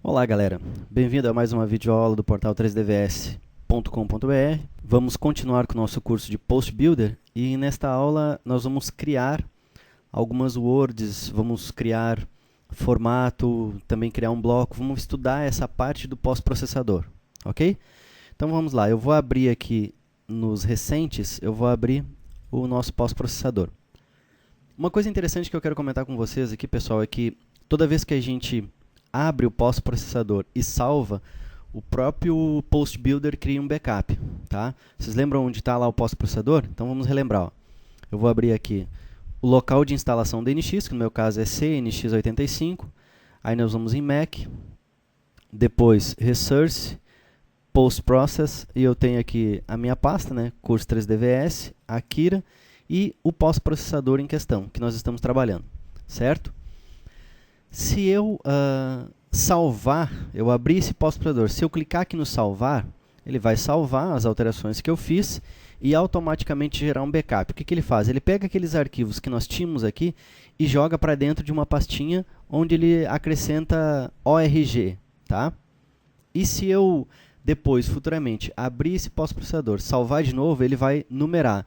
Olá galera, bem-vindo a mais uma videoaula do portal 3dvs.com.br. Vamos continuar com o nosso curso de Post Builder e nesta aula nós vamos criar algumas words, vamos criar formato, também criar um bloco, vamos estudar essa parte do pós-processador, ok? Então vamos lá, eu vou abrir aqui nos recentes, eu vou abrir o nosso pós-processador. Uma coisa interessante que eu quero comentar com vocês aqui, pessoal, é que toda vez que a gente abre o pós-processador e salva, o próprio Post Builder cria um backup, tá? Vocês lembram onde está lá o pós-processador? Então vamos relembrar, ó. Eu vou abrir aqui o local de instalação da NX, que no meu caso é CNX85, aí nós vamos em Mac, depois Resource, Post Process, e eu tenho aqui a minha pasta, né? Curso 3DVS, Akira, e o pós-processador em questão, que nós estamos trabalhando, certo? Se eu salvar, eu abrir esse pós-processador, se eu clicar aqui no salvar, ele vai salvar as alterações que eu fiz e automaticamente gerar um backup. O que ele faz? Ele pega aqueles arquivos que nós tínhamos aqui e joga para dentro de uma pastinha onde ele acrescenta ORG, tá? E se eu depois, futuramente, abrir esse pós-processador, salvar de novo, ele vai numerar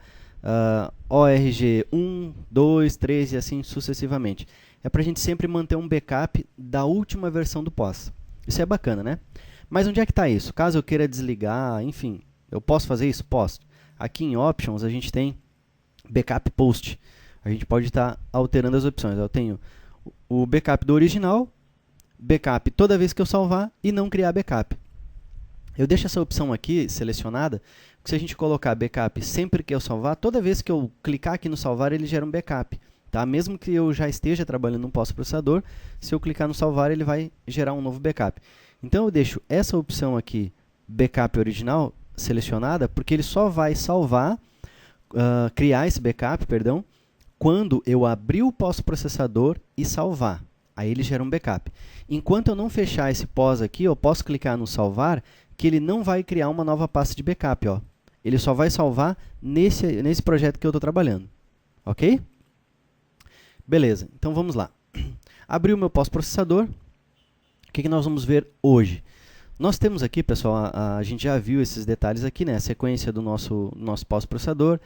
ORG 1, 2, 3 e assim sucessivamente. É para a gente sempre manter um backup da última versão do pós. Isso é bacana, né? Mas onde é que está isso? Caso eu queira desligar, enfim, eu posso fazer isso? Posso. Aqui em Options a gente tem Backup Post. A gente pode estar alterando as opções. Eu tenho o backup do original, backup toda vez que eu salvar e não criar backup. Eu deixo essa opção aqui selecionada, porque se a gente colocar backup sempre que eu salvar, toda vez que eu clicar aqui no salvar, ele gera um backup. Tá? Mesmo que eu já esteja trabalhando no pós-processador, se eu clicar no salvar, ele vai gerar um novo backup. Então eu deixo essa opção aqui, backup original, selecionada, porque ele só vai salvar, criar esse backup, perdão, quando eu abrir o pós-processador e salvar. Aí ele gera um backup. Enquanto eu não fechar esse pós aqui, eu posso clicar no salvar, que ele não vai criar uma nova pasta de backup. Ó. Ele só vai salvar nesse projeto que eu estou trabalhando. Ok? Beleza, então vamos lá. Abri o meu pós-processador. O que nós vamos ver hoje? Nós temos aqui, pessoal, a gente já viu esses detalhes aqui, né? A sequência do nosso pós-processador.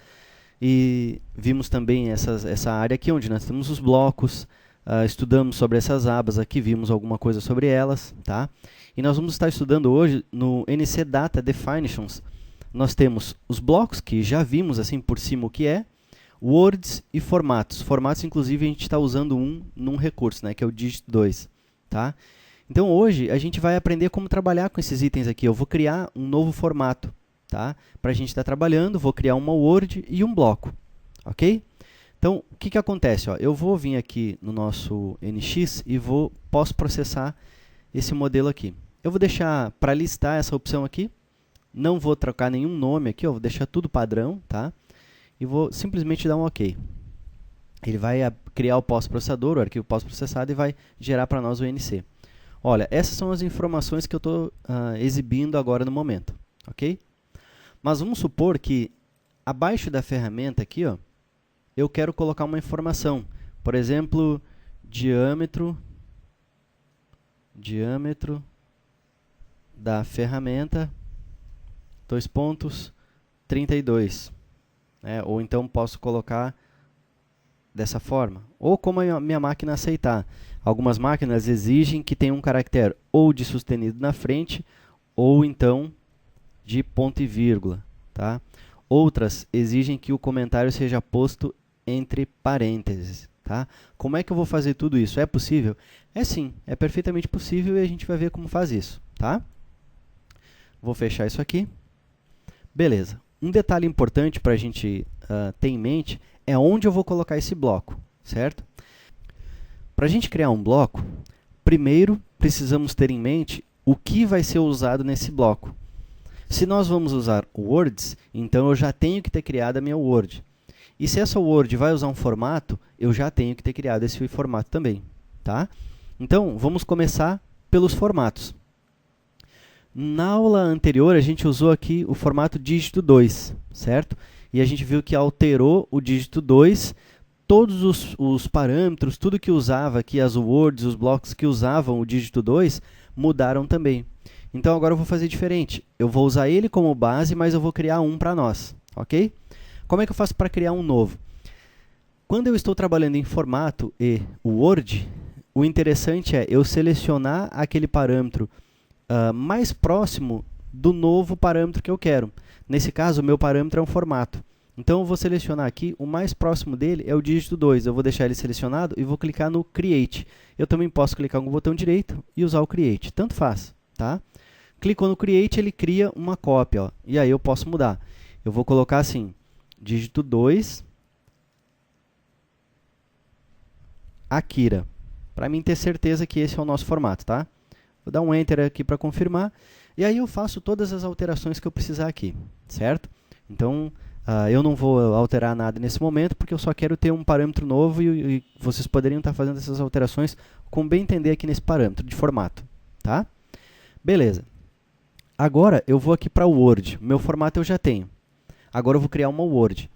E vimos também essa área aqui, onde nós temos os blocos. Estudamos sobre essas abas aqui, vimos alguma coisa sobre elas. Tá? E nós vamos estar estudando hoje no NC Data Definitions. Nós temos os blocos, que já vimos assim por cima o que é. Words e formatos. Formatos, inclusive, a gente está usando num recurso, né, que é o Digit 2. Tá? Então, hoje, a gente vai aprender como trabalhar com esses itens aqui. Eu vou criar um novo formato, tá? Para a gente estar trabalhando, vou criar uma Word e um bloco. Ok? Então, o que acontece? Ó, eu vou vir aqui no nosso NX e posso processar esse modelo aqui. Eu vou deixar para listar essa opção aqui. Não vou trocar nenhum nome aqui, ó, vou deixar tudo padrão, tá? E vou simplesmente dar um OK. Ele vai criar o pós-processador, o arquivo pós-processado, e vai gerar para nós o NC. Olha, essas são as informações que eu estou exibindo agora no momento. Ok? Mas vamos supor que abaixo da ferramenta aqui, ó, eu quero colocar uma informação. Por exemplo, diâmetro da ferramenta, 32. Ou então posso colocar dessa forma, ou como a minha máquina aceitar. Algumas máquinas exigem que tenha um caractere ou de sustenido na frente, ou então de ponto e vírgula. Tá? Outras exigem que o comentário seja posto entre parênteses. Tá? Como é que eu vou fazer tudo isso? É possível? É sim, é perfeitamente possível e a gente vai ver como faz isso. Tá? Vou fechar isso aqui. Beleza. Um detalhe importante para a gente ter em mente é onde eu vou colocar esse bloco, certo? Para a gente criar um bloco, primeiro precisamos ter em mente o que vai ser usado nesse bloco. Se nós vamos usar words, então eu já tenho que ter criado a minha Word. E se essa Word vai usar um formato, eu já tenho que ter criado esse formato também. Tá? Então, vamos começar pelos formatos. Na aula anterior, a gente usou aqui o formato dígito 2, certo? E a gente viu que alterou o dígito 2, todos os parâmetros, tudo que usava aqui, as words, os blocos que usavam o dígito 2, mudaram também. Então agora eu vou fazer diferente. Eu vou usar ele como base, mas eu vou criar um para nós, ok? Como é que eu faço para criar um novo? Quando eu estou trabalhando em formato e Word, o interessante é eu selecionar aquele parâmetro mais próximo do novo parâmetro que eu quero. Nesse caso, o meu parâmetro é um formato. Então, eu vou selecionar aqui, o mais próximo dele é o dígito 2. Eu vou deixar ele selecionado e vou clicar no Create. Eu também posso clicar com o botão direito e usar o Create. Tanto faz, tá? Clicou no Create, ele cria uma cópia, ó, e aí eu posso mudar. Eu vou colocar assim, dígito 2, Akira, para mim ter certeza que esse é o nosso formato, tá? Vou dar um Enter aqui para confirmar, e aí eu faço todas as alterações que eu precisar aqui, certo? Então, eu não vou alterar nada nesse momento, porque eu só quero ter um parâmetro novo e vocês poderiam estar fazendo essas alterações com bem entender aqui nesse parâmetro de formato, tá? Beleza. Agora, eu vou aqui para o Word. O meu formato eu já tenho. Agora, eu vou criar uma Word.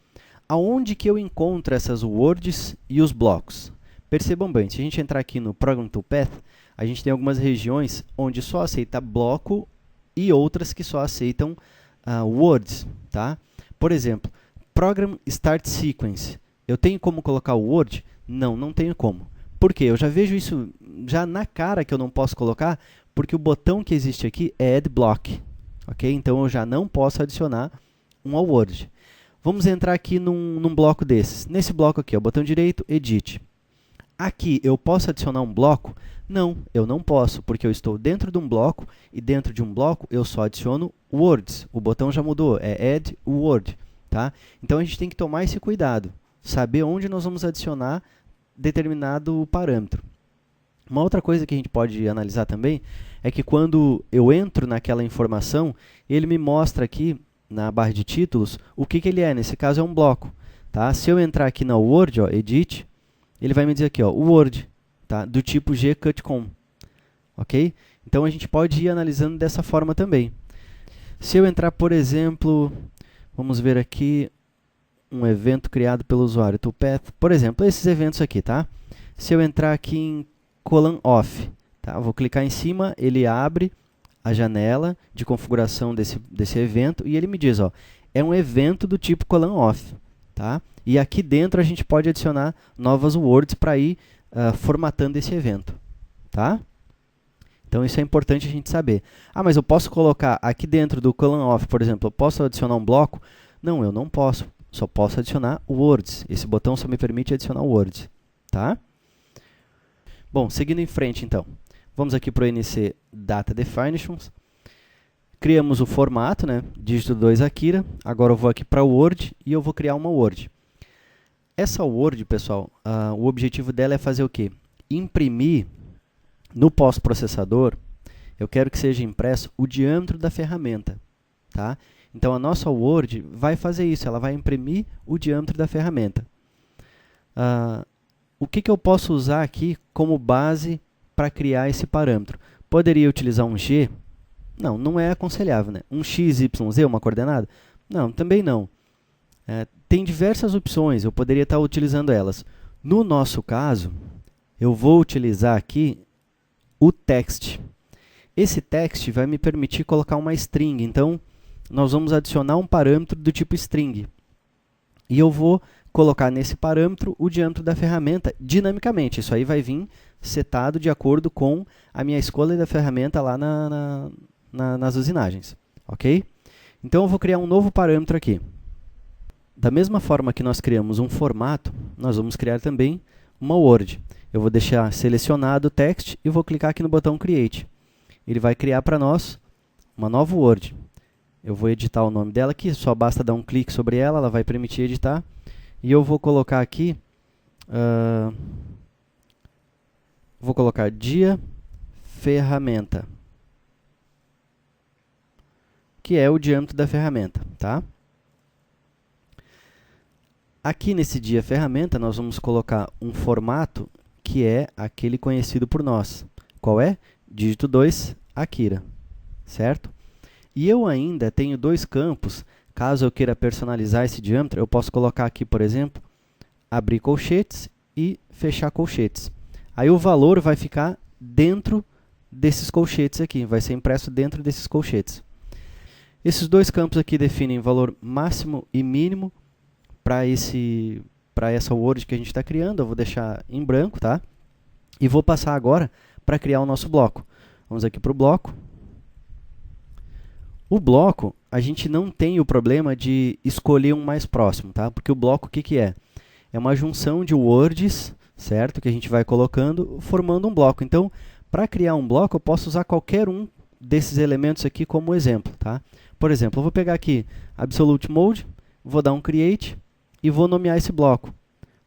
Aonde que eu encontro essas Words e os blocos? Percebam bem, se a gente entrar aqui no Program Toolpath, a gente tem algumas regiões onde só aceita bloco e outras que só aceitam words, tá? Por exemplo, Program Start Sequence. Eu tenho como colocar o word? Não, não tenho como. Por quê? Eu já vejo isso já na cara que eu não posso colocar, porque o botão que existe aqui é Add Block. Ok? Então, eu já não posso adicionar um word. Vamos entrar aqui num bloco desses. Nesse bloco aqui, ó, botão direito, Edit. Aqui, eu posso adicionar um bloco? Não, eu não posso, porque eu estou dentro de um bloco, e dentro de um bloco eu só adiciono words. O botão já mudou, é Add Word. Tá? Então, a gente tem que tomar esse cuidado, saber onde nós vamos adicionar determinado parâmetro. Uma outra coisa que a gente pode analisar também é que quando eu entro naquela informação, ele me mostra aqui, na barra de títulos, o que ele é. Nesse caso, é um bloco. Tá? Se eu entrar aqui na Word, ó, Edit, ele vai me dizer aqui, ó, o Word, tá? Do tipo gcutcom. Ok? Então, a gente pode ir analisando dessa forma também. Se eu entrar, por exemplo, vamos ver aqui um evento criado pelo usuário, Toolpath. Por exemplo, esses eventos aqui, tá? Se eu entrar aqui em colon off, tá? Vou clicar em cima, ele abre a janela de configuração desse evento e ele me diz, ó, é um evento do tipo colon off, tá? E aqui dentro a gente pode adicionar novas words para ir formatando esse evento, tá? Então, isso é importante a gente saber. Ah, mas eu posso colocar aqui dentro do colon off, por exemplo, eu posso adicionar um bloco? Não, eu não posso. Só posso adicionar words. Esse botão só me permite adicionar words, tá? Bom, seguindo em frente, então. Vamos aqui para o NC Data Definitions. Criamos o formato, né? Dígito 2 Akira. Agora eu vou aqui para o Word e eu vou criar uma Word. Essa Word, pessoal, o objetivo dela é fazer o quê? Imprimir no pós-processador, eu quero que seja impresso o diâmetro da ferramenta, tá? Então, a nossa Word vai fazer isso, ela vai imprimir o diâmetro da ferramenta. O que eu posso usar aqui como base para criar esse parâmetro? Poderia utilizar um G? Não, não é aconselhável, né? Um X, Y, Z, uma coordenada? Não, também não. Tem diversas opções, eu poderia estar utilizando elas. No nosso caso, eu vou utilizar aqui o text. Esse text vai me permitir colocar uma string, então nós vamos adicionar um parâmetro do tipo string. E eu vou colocar nesse parâmetro o diâmetro da ferramenta dinamicamente. Isso aí vai vir setado de acordo com a minha escolha da ferramenta lá nas usinagens. Ok? Então, eu vou criar um novo parâmetro aqui. Da mesma forma que nós criamos um formato, nós vamos criar também uma Word. Eu vou deixar selecionado o text e vou clicar aqui no botão Create. Ele vai criar para nós uma nova Word. Eu vou editar o nome dela aqui, só basta dar um clique sobre ela, ela vai permitir editar. E eu vou colocar aqui, vou colocar dia ferramenta, que é o diâmetro da ferramenta, tá? Aqui nesse dia ferramenta, nós vamos colocar um formato que é aquele conhecido por nós. Qual é? Dígito 2, Akira, certo? E eu ainda tenho dois campos, caso eu queira personalizar esse diâmetro, eu posso colocar aqui, por exemplo, abrir colchetes e fechar colchetes. Aí o valor vai ficar dentro desses colchetes aqui, vai ser impresso dentro desses colchetes. Esses dois campos aqui definem valor máximo e mínimo para essa word que a gente está criando. Eu vou deixar em branco, tá? E vou passar agora para criar o nosso bloco. Vamos aqui para o bloco. O bloco, a gente não tem o problema de escolher um mais próximo, tá? Porque o bloco, o que que é? É uma junção de words, certo? Que a gente vai colocando, formando um bloco. Então, para criar um bloco, eu posso usar qualquer um desses elementos aqui como exemplo, tá? Por exemplo, eu vou pegar aqui Absolute Mode, vou dar um Create e vou nomear esse bloco.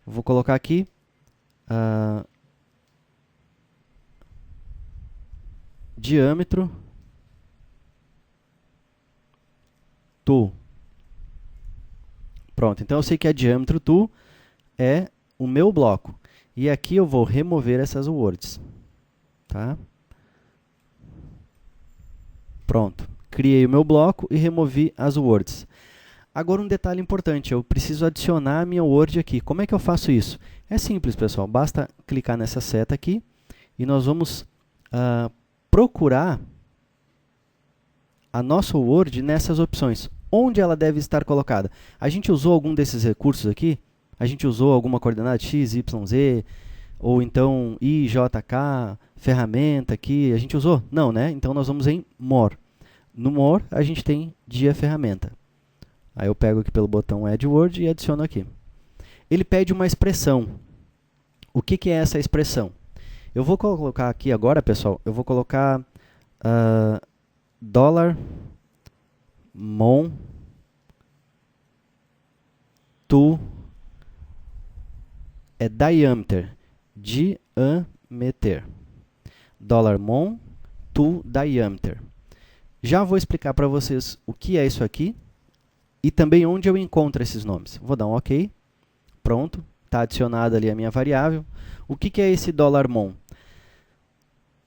Vou colocar aqui diâmetro to. Pronto, então eu sei que a diâmetro to é o meu bloco. E aqui eu vou remover essas words. Tá? Pronto, criei o meu bloco e removi as words. Agora um detalhe importante, eu preciso adicionar a minha word aqui. Como é que eu faço isso? É simples, pessoal, basta clicar nessa seta aqui e nós vamos procurar a nossa word nessas opções. Onde ela deve estar colocada? A gente usou algum desses recursos aqui? A gente usou alguma coordenada x, y, z, ou então i, j, k, ferramenta aqui? A gente usou? Não, né? Então nós vamos em More. No More, a gente tem dia ferramenta. Aí eu pego aqui pelo botão Add Word e adiciono aqui. Ele pede uma expressão. O que que é essa expressão? Eu vou colocar aqui agora, pessoal, eu vou colocar $mon to diameter, diameter. $mon to diameter. Já vou explicar para vocês o que é isso aqui e também onde eu encontro esses nomes. Vou dar um OK. Pronto, está adicionada ali a minha variável. O que que é esse $mon?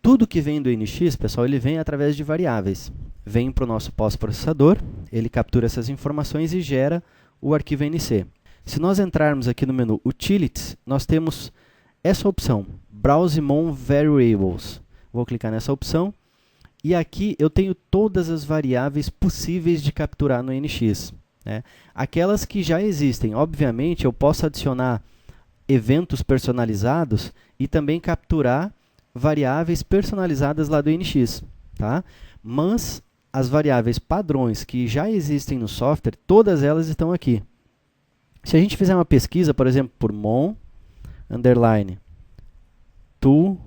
Tudo que vem do NX, pessoal, ele vem através de variáveis. Vem para o nosso pós-processador, ele captura essas informações e gera o arquivo NC. Se nós entrarmos aqui no menu Utilities, nós temos essa opção, Browse Mon Variables. Vou clicar nessa opção e aqui eu tenho todas as variáveis possíveis de capturar no NX. Né? Aquelas que já existem, obviamente, eu posso adicionar eventos personalizados e também capturar variáveis personalizadas lá do NX, tá? Mas as variáveis padrões que já existem no software, todas elas estão aqui. Se a gente fizer uma pesquisa, por exemplo, por mon, underline, to,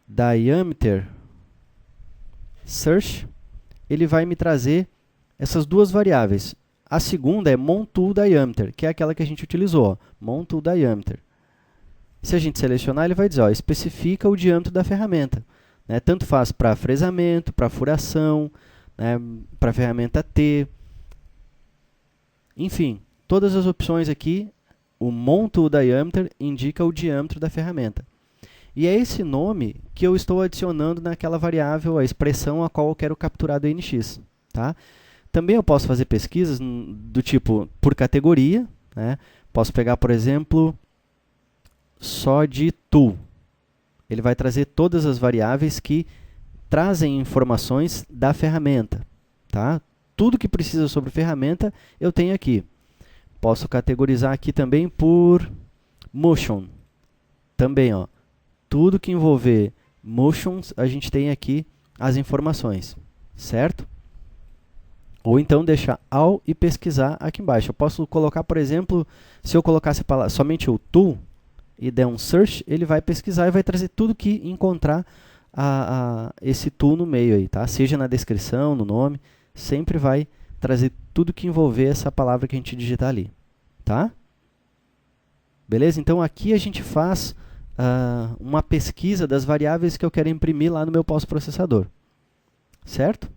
diameter, search, ele vai me trazer essas duas variáveis. A segunda é mon to diameter, que é aquela que a gente utilizou, ó, mon to diameter. Se a gente selecionar, ele vai dizer, ó, especifica o diâmetro da ferramenta. Né? Tanto faz para fresamento, para furação, né? Para a ferramenta T. Enfim, todas as opções aqui, o mon to diameter indica o diâmetro da ferramenta. E é esse nome que eu estou adicionando naquela variável, a expressão a qual eu quero capturar do NX. Tá? Também eu posso fazer pesquisas do tipo por categoria. Né? Posso pegar, por exemplo, só de tool. Ele vai trazer todas as variáveis que trazem informações da ferramenta. Tá? Tudo que precisa sobre ferramenta eu tenho aqui. Posso categorizar aqui também por motion. Também, ó, tudo que envolver motions, a gente tem aqui as informações. Certo? Ou então deixar all e pesquisar aqui embaixo. Eu posso colocar, por exemplo, se eu colocasse somente o tool, e der um search, ele vai pesquisar e vai trazer tudo que encontrar esse tool no meio aí, tá? Seja na descrição, no nome, sempre vai trazer tudo que envolver essa palavra que a gente digitar ali, tá? Beleza? Então aqui a gente faz uma pesquisa das variáveis que eu quero imprimir lá no meu pós-processador, certo?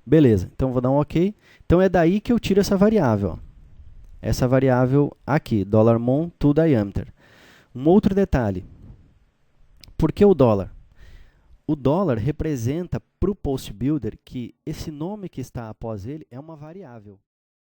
Beleza, então vou dar um OK. Então é daí que eu tiro essa variável, ó. Essa variável aqui, $mon to diameter. Um outro detalhe. Por que o dólar? O dólar representa para o Post Builder que esse nome que está após ele é uma variável.